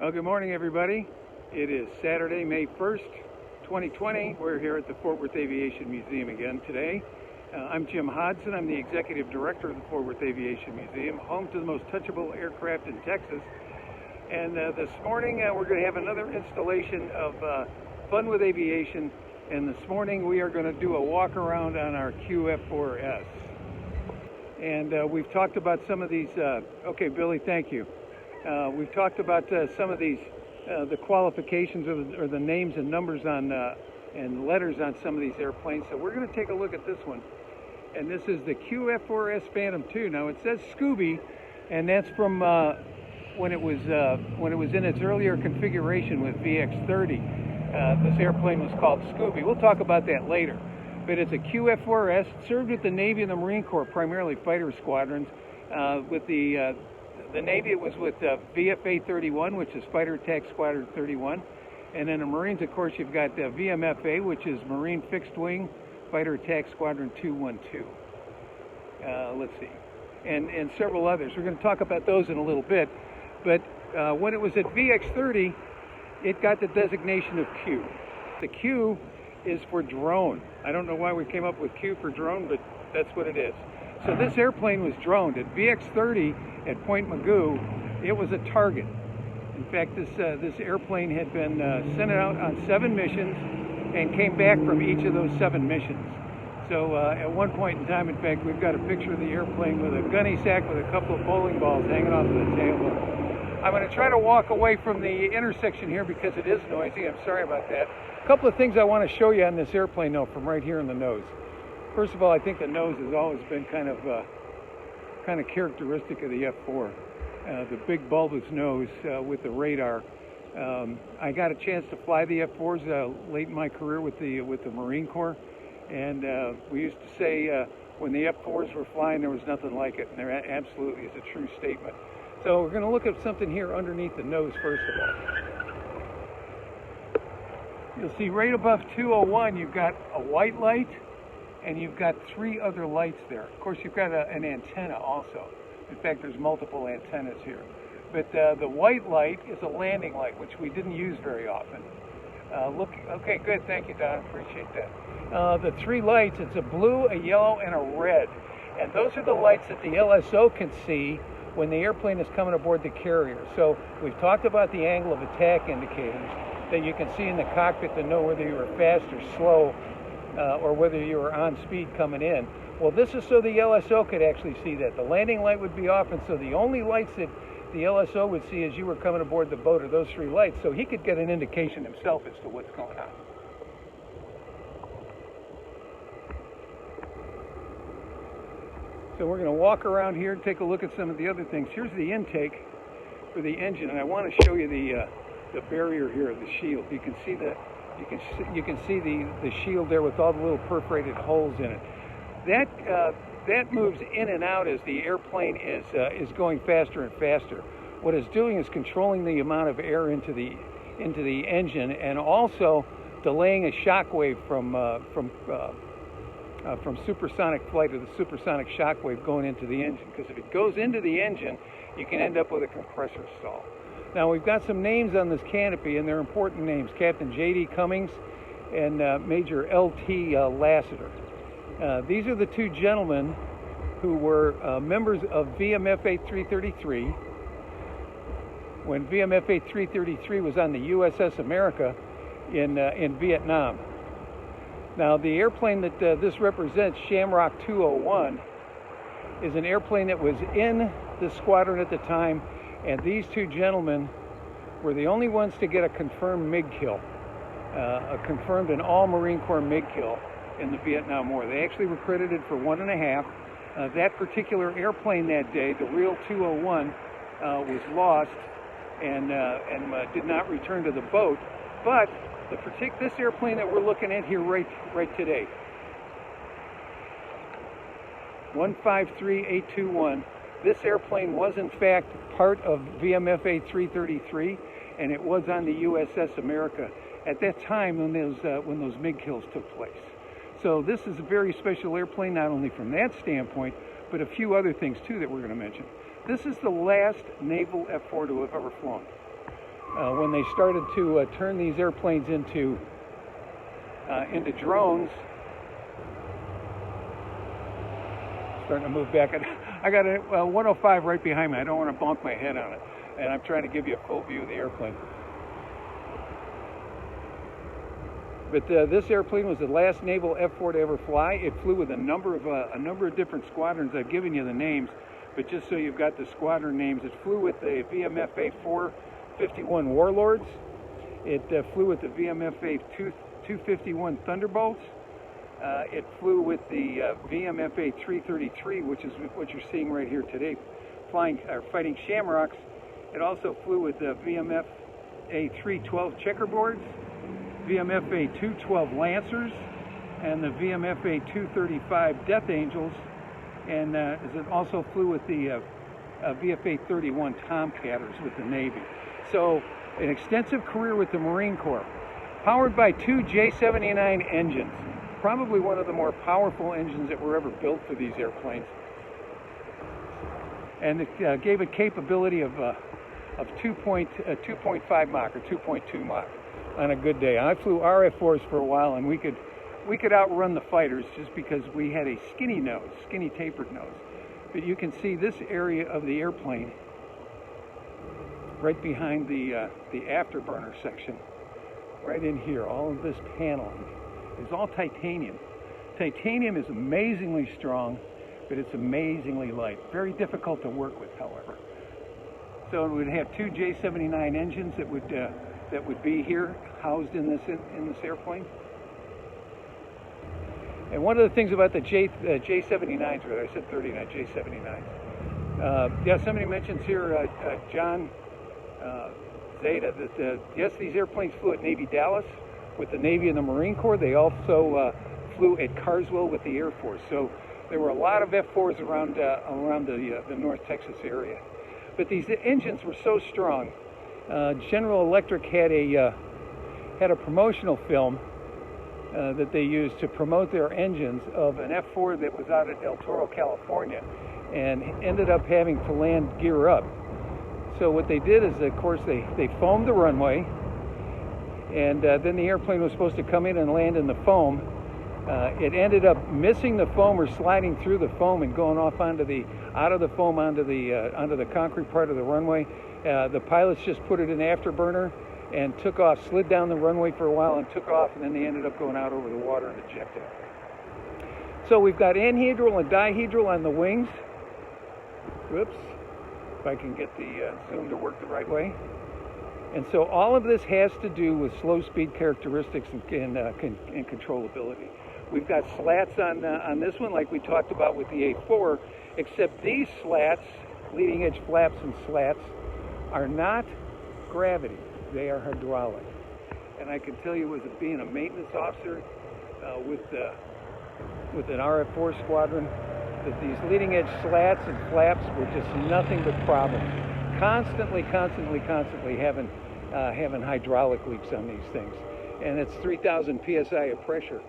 Well, good morning, everybody. It is Saturday, May 1st, 2020. We're here at the Fort Worth Aviation Museum again today. I'm Jim Hodson. I'm the Executive Director of the Fort Worth Aviation Museum, home to the most touchable aircraft in Texas. And this morning, we're going to have another installation of Fun with Aviation. And this morning, we are going to do a walk around on our QF-4S. And we've talked about some of these. Okay, Billy, thank you. We've talked about some of these, the qualifications or the names and numbers on and letters on some of these airplanes. So we're going to take a look at this one, and this is the QF-4S Phantom II. Now it says Scooby, and that's from when it was in its earlier configuration with VX-30. This airplane was called Scooby. We'll talk about that later. But it's a QF-4S. It served with the Navy and the Marine Corps, primarily fighter squadrons. With the Navy, it was with VFA 31, which is Fighter Attack Squadron 31. And then the Marines, of course, you've got VMFA, which is Marine Fixed Wing Fighter Attack Squadron 212. Let's see. And several others. We're going to talk about those in a little bit. But when it was at VX-30, it got the designation of Q. The Q is for drone. I don't know why we came up with Q for drone, but that's what it is. So this airplane was droned at VX-30 at Point Mugu. It was a target. In fact, this airplane had been sent out on 7 missions and came back from each of those 7 missions. So at one point in time, in fact, we've got a picture of the airplane with a gunny sack with a couple of bowling balls hanging off of the tail. I'm going to try to walk away from the intersection here because it is noisy. I'm sorry about that. A couple of things I want to show you on this airplane, though, from right here in the nose. First of all, I think the nose has always been kind of characteristic of the F4. The big bulbous nose with the radar. I got a chance to fly the F4s late in my career with the Marine Corps, and we used to say when the F4s were flying, there was nothing like it, and there absolutely is a true statement. So we're going to look at something here underneath the nose first of all. You'll see right above 201, you've got a white light, and you've got 3 other lights there. Of course, you've got an antenna also. In fact, there's multiple antennas here. But the white light is a landing light, which we didn't use very often. Okay, good, thank you, Don, appreciate that. The 3 lights, it's a blue, a yellow, and a red. And those are the lights that the LSO can see when the airplane is coming aboard the carrier. So we've talked about the angle of attack indicators that you can see in the cockpit to know whether you were fast or slow or whether you were on speed coming in. Well, this is so the LSO could actually see that. The landing light would be off, and so the only lights that the LSO would see as you were coming aboard the boat are those 3 lights, so he could get an indication himself as to what's going on. So we're going to walk around here and take a look at some of the other things. Here's the intake for the engine, and I want to show you the barrier here, the shield. You can see that. You can see the shield there with all the little perforated holes in it. That moves in and out as the airplane is going faster and faster. What it's doing is controlling the amount of air into the engine, and also delaying a shock wave from supersonic flight, or the supersonic shock wave going into the engine. Because if it goes into the engine, you can end up with a compressor stall. Now we've got some names on this canopy, and they're important names: Captain J.D. Cummings and Major L.T. Lassiter. These are the 2 gentlemen who were members of VMFA 333 when VMFA 333 was on the USS America in Vietnam. Now the airplane that this represents, Shamrock 201, is an airplane that was in the squadron at the time, and these 2 gentlemen were the only ones to get a confirmed MiG kill, a confirmed and all Marine Corps MiG kill in the Vietnam War. They actually were credited for 1.5. That particular airplane that day, the real 201, was lost and did not return to the boat. But this airplane that we're looking at here right today, 153821, this airplane was in fact part of VMFA 333, and it was on the USS America at that time when those MiG kills took place. So this is a very special airplane, not only from that standpoint, but a few other things too that we're going to mention. This is the last naval F-4 to have ever flown. when they started to turn these airplanes into drones. Starting to move back. I got a 105 right behind me. I don't want to bonk my head on it, and I'm trying to give you a full view of the airplane. But this airplane was the last naval F-4 to ever fly. It flew with a number of different squadrons. I've given you the names, but just so you've got the squadron names, it flew with the VMFA 451 Warlords. It flew with the VMFA 251 Thunderbolts. It flew with the VMFA 333, which is what you're seeing right here today, fighting Shamrocks. It also flew with the VMFA 312 Checkerboards, VMFA 212 Lancers, and the VMFA 235 Death Angels, and it also flew with the VFA 31 Tomcatters with the Navy. So an extensive career with the Marine Corps, powered by two J-79 engines, probably one of the more powerful engines that were ever built for these airplanes, and it gave a capability of 2.5 Mach or 2.2 Mach. On a good day. I flew RF-4s for a while, and we could outrun the fighters just because we had a skinny tapered nose. But you can see this area of the airplane right behind the afterburner section, right in here. All of this paneling is all titanium. Titanium is amazingly strong, but it's amazingly light. Very difficult to work with, however. So it would have two J-79 engines that would be here, housed in this airplane. And one of the things about the J-79s, rather, I said 39 J-79s. Yeah, somebody mentions here, John Zeta, that yes, these airplanes flew at Navy Dallas with the Navy and the Marine Corps. They also flew at Carswell with the Air Force. So there were a lot of F-4s around the North Texas area. But these engines were so strong. General Electric had a promotional film that they used to promote their engines of an F-4 that was out at El Toro, California, and ended up having to land gear up. So what they did is, of course, they foamed the runway, and then the airplane was supposed to come in and land in the foam. It ended up missing the foam or sliding through the foam and going off out of the foam onto the concrete part of the runway. The pilots just put it in afterburner and took off, slid down the runway for a while and took off, and then they ended up going out over the water and ejected. So we've got anhedral and dihedral on the wings. Whoops, if I can get the zoom to work the right way. And so all of this has to do with slow speed characteristics and controllability. We've got slats on this one, like we talked about with the A4, except these slats, leading edge flaps and slats, are not gravity. They are hydraulic. And I can tell you, as being a maintenance officer with an RF-4 squadron, that these leading edge slats and flaps were just nothing but problems. Constantly having hydraulic leaks on these things. And it's 3,000 PSI of pressure.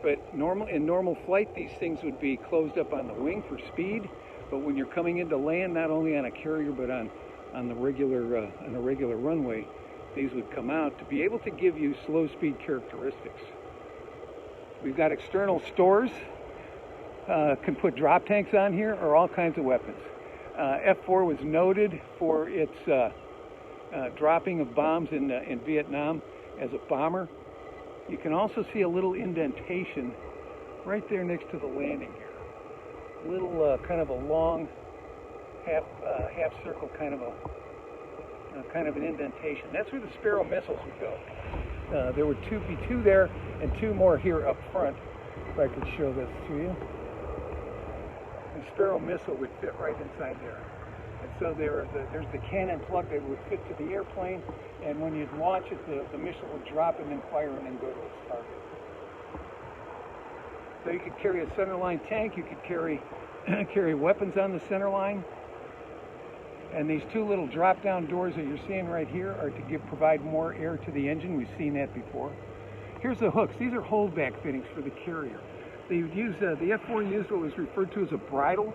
But in normal flight, these things would be closed up on the wing for speed. But when you're coming into land, not only on a carrier, but on a regular runway, these would come out to be able to give you slow speed characteristics. We've got external stores, can put drop tanks on here, or all kinds of weapons. F-4 was noted for its dropping of bombs in Vietnam as a bomber. You can also see a little indentation right there next to the landing gear. Little kind of a long half circle kind of an indentation. That's where the Sparrow missiles would go. There would be two there and two more here up front, if I could show this to you. The Sparrow missile would fit right inside there. And so there's the cannon plug that would fit to the airplane, and when you'd launch it, the missile would drop and then fire and then go to its target. So you could carry a centerline tank, you could carry weapons on the centerline. And these two little drop-down doors that you're seeing right here are to provide more air to the engine. We've seen that before. Here's the hooks. These are holdback fittings for the carrier. They would use the F-4 used what was referred to as a bridle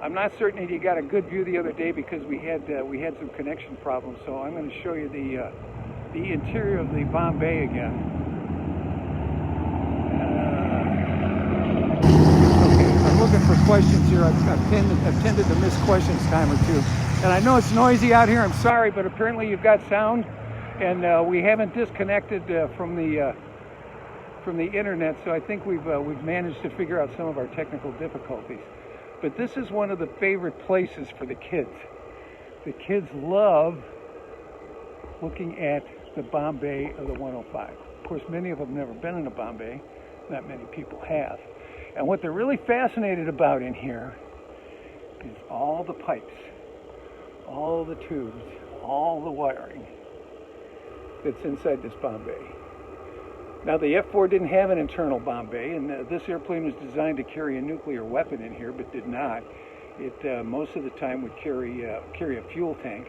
I'm not certain that you got a good view the other day because we had some connection problems. So I'm going to show you the interior of the bomb bay again. Okay, I'm looking for questions here. I've tended to miss questions time or two, and I know it's noisy out here. I'm sorry, but apparently you've got sound, and we haven't disconnected from the internet. So I think we've managed to figure out some of our technical difficulties. But this is one of the favorite places for the kids. The kids love looking at the bomb bay of the 105. Of course, many of them have never been in a bomb bay. Not many people have. And what they're really fascinated about in here is all the pipes, all the tubes, all the wiring that's inside this bomb bay. Now, the F-4 didn't have an internal bomb bay, and this airplane was designed to carry a nuclear weapon in here, but did not. It most of the time would carry a fuel tank,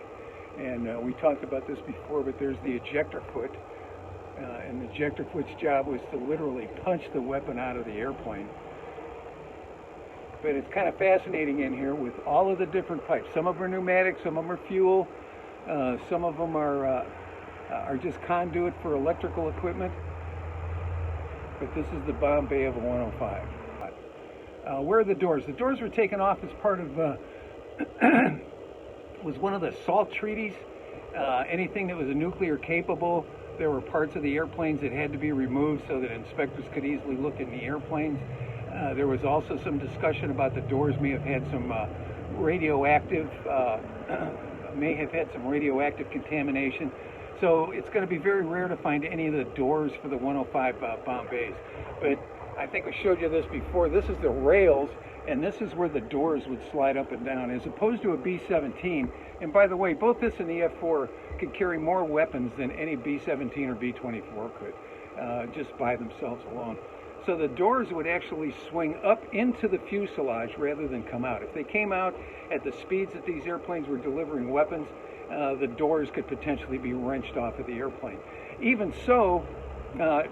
and we talked about this before, but there's the ejector foot, and the ejector foot's job was to literally punch the weapon out of the airplane. But it's kind of fascinating in here with all of the different pipes. Some of them are pneumatic, some of them are fuel, some of them are just conduit for electrical equipment. But this is the bomb bay of a 105. Where are the doors? The doors were taken off as part of, was one of the SALT treaties. Anything that was a nuclear capable, there were parts of the airplanes that had to be removed so that inspectors could easily look in the airplanes. There was also some discussion about the doors may have had some radioactive contamination. So it's going to be very rare to find any of the doors for the 105 bomb bays. But I think I showed you this before. This is the rails, and this is where the doors would slide up and down, as opposed to a B-17. And by the way, both this and the F-4 could carry more weapons than any B-17 or B-24 could, just by themselves alone. So the doors would actually swing up into the fuselage rather than come out. If they came out at the speeds that these airplanes were delivering weapons, the doors could potentially be wrenched off of the airplane. Even so,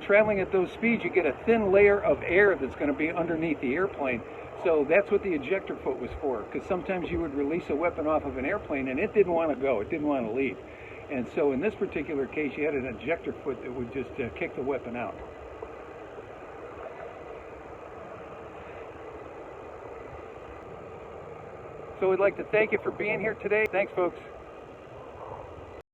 traveling at those speeds, you get a thin layer of air that's going to be underneath the airplane. So that's what the ejector foot was for, because sometimes you would release a weapon off of an airplane and it didn't want to go, it didn't want to leave. And so in this particular case, you had an ejector foot that would just kick the weapon out. So we'd like to thank you for being here today. Thanks, folks.